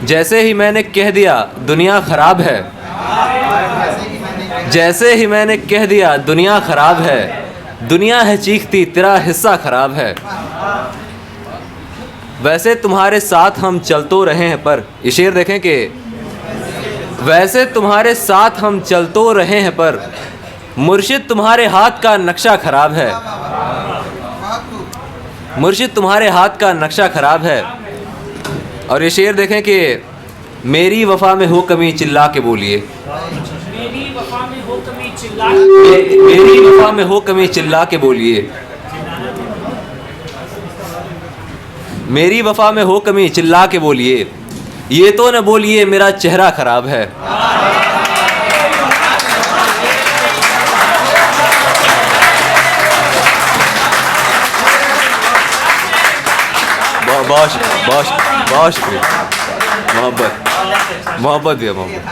जैसे ही मैंने कह दिया दुनिया खराब है, जैसे ही मैंने कह दिया दुनिया खराब है, दुनिया है चीखती तेरा हिस्सा खराब है। वैसे तुम्हारे साथ हम चल तो रहे हैं पर, ये शेर देखें कि वैसे तुम्हारे साथ हम चल तो रहे हैं पर मुर्शिद तुम्हारे हाथ का नक्शा खराब है, मुर्शिद तुम्हारे हाथ का नक्शा खराब है। और ये शेर देखें कि मेरी वफा में हो कमी चिल्ला के बोलिए, मेरी वफा में हो कमी चिल्ला मेरी वफा में हो कमी चिल्ला के बोलिए, मेरी वफा में हो कमी चिल्ला के बोलिए, ये तो न बोलिए मेरा चेहरा खराब है। बहुत बहुत बहुत शुक्रिया, मोहब्बत मोहब्बत भी है मोहब्बत।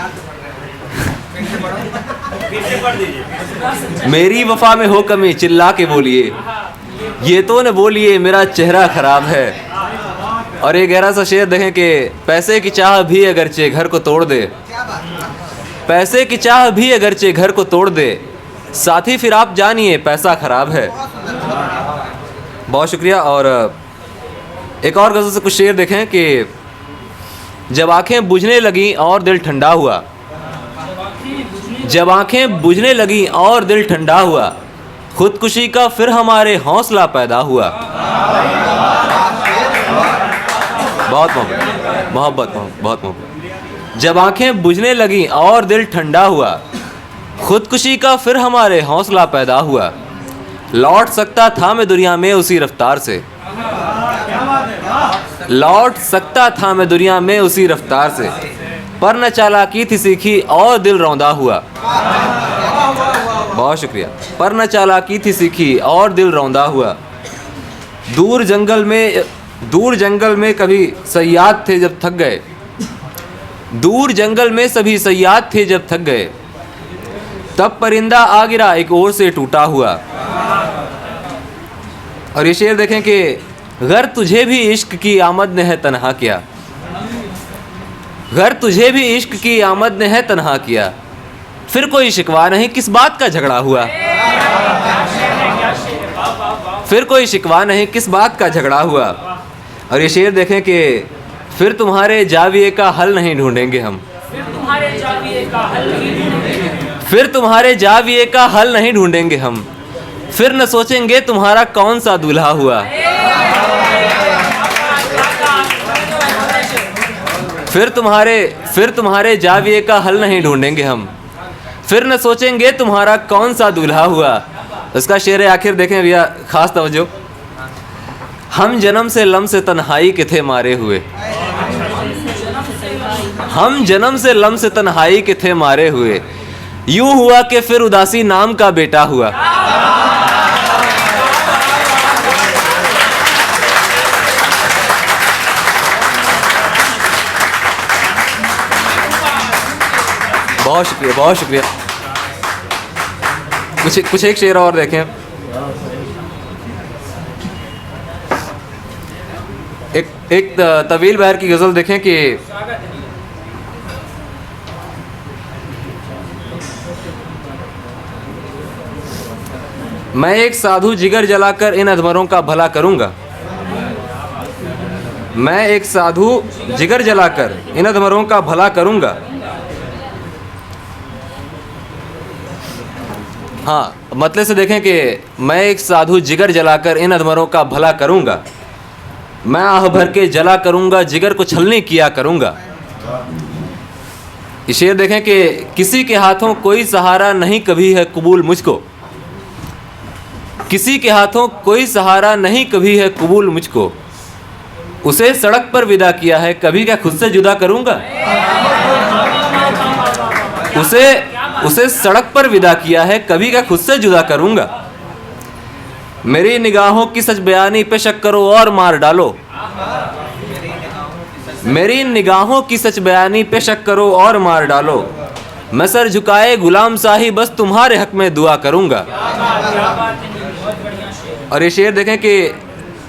मेरी वफा में हो कमी चिल्ला के बोलिए, ये तो न बोलिए मेरा चेहरा खराब है। और एक गहरा सा शेर देखें कि पैसे की चाह भी अगरचे घर को तोड़ दे, पैसे की चाह भी अगरचे घर को तोड़ दे, साथी फिर आप जानिए पैसा खराब है। बहुत शुक्रिया। और एक और गज़ल से कुछ शेर देखें कि जब आंखें बुझने लगीं और दिल ठंडा हुआ, जब आंखें बुझने लगीं और दिल ठंडा हुआ, खुदकुशी का फिर हमारे हौसला पैदा हुआ। बहुत मोहब्बत मोहब्बत बहुत मोहब्बत। जब आंखें बुझने लगीं और दिल ठंडा हुआ, खुदकुशी का फिर हमारे हौसला पैदा हुआ। लौट सकता था मैं दुनिया में उसी रफ्तार से, लौट सकता था मैं दुनिया में उसी रफ्तार से, पर न चालाकी थी सीखी और दिल रौंदा हुआ। बहुत शुक्रिया। पर न चालाकी थी सीखी और दिल रौंदा हुआ। दूर जंगल में कभी सयाद थे जब थक गए, दूर जंगल में सभी सयाद थे जब थक गए, तब परिंदा आ गिरा एक ओर से टूटा हुआ। और ये शेर देखें कि घर तुझे भी इश्क की आमद ने है तन्हा किया, घर तुझे भी इश्क की आमद ने है तन्हा किया, फिर कोई शिकवा नहीं किस बात का झगड़ा हुआ, फिर कोई शिकवा नहीं किस बात का झगड़ा हुआ। और ये शेर देखें कि फिर तुम्हारे जाविये का हल नहीं ढूंढेंगे हम, फिर तुम्हारे जाविये का हल नहीं ढूंढेंगे, फिर तुम्हारे जाविये का हल नहीं ढूंढेंगे हम, फिर न सोचेंगे तुम्हारा कौन सा दूल्हा हुआ, फिर तुम्हारे जाविये का हल नहीं ढूंढेंगे हम, फिर न सोचेंगे तुम्हारा कौन सा दूल्हा हुआ। इसका शेर आखिर देखें भैया, खास तवज्जो। हम जन्म से लम से तन्हाई के थे मारे हुए, हम जन्म से लम से तन्हाई के थे मारे हुए, यूं हुआ कि फिर उदासी नाम का बेटा हुआ। बहुत शुक्रिया, बहुत शुक्रिया। कुछ एक शेर और देखें। एक तवील बहर की गज़ल देखें कि मैं एक साधु जिगर जलाकर इन अधमरों का भला करूंगा, मैं एक साधु जिगर जलाकर इन अधमरों का भला करूंगा। हाँ, मतलब से देखें कि मैं एक साधु जिगर जलाकर इन अधमरों का भला करूंगा, मैं आह भर के जला करूंगा, जिगर को छलनी किया करूंगा। ये शेर देखें कि किसी के हाथों कोई सहारा नहीं कभी है कबूल मुझको, किसी के हाथों कोई सहारा नहीं कभी है कबूल मुझको, उसे सड़क पर विदा किया है कभी क्या खुद से जुदा करूंगा, उसे सड़क पर विदा किया है कभी क्या खुद से जुदा करूंगा। मेरी निगाहों की सच बयानी पे शक करो और मार डालो, मेरी निगाहों की सच बयानी पे शक करो और मार डालो, मैं सर झुकाए गुलाम साही बस तुम्हारे हक में दुआ करूंगा। और ये शेर देखें कि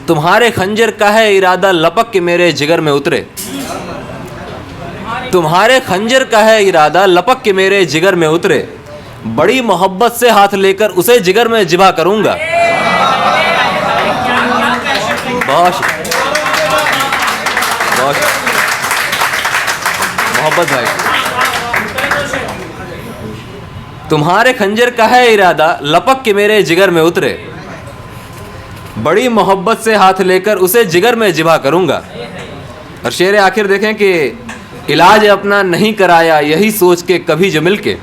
तुम्हारे खंजर का है इरादा लपक के मेरे जिगर में उतरे, तुम्हारे खंजर का है इरादा लपक के मेरे जिगर में उतरे, बड़ी मोहब्बत से हाथ लेकर उसे जिगर में जिबा करूंगा। बहुत बहुत मोहब्बत भाई। तुम्हारे खंजर का है इरादा लपक के मेरे जिगर में उतरे, बड़ी मोहब्बत से हाथ लेकर उसे जिगर में जिबा करूंगा। और शेर आखिर देखें कि इलाज अपना नहीं कराया यही सोच के कभी जो मिल के,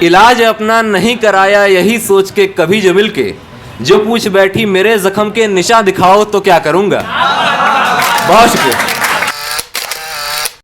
इलाज अपना नहीं कराया यही सोच के कभी जो मिल के, जो पूछ बैठी मेरे जख्म के निशान दिखाओ तो क्या करूंगा। बहुत शुक्रिया।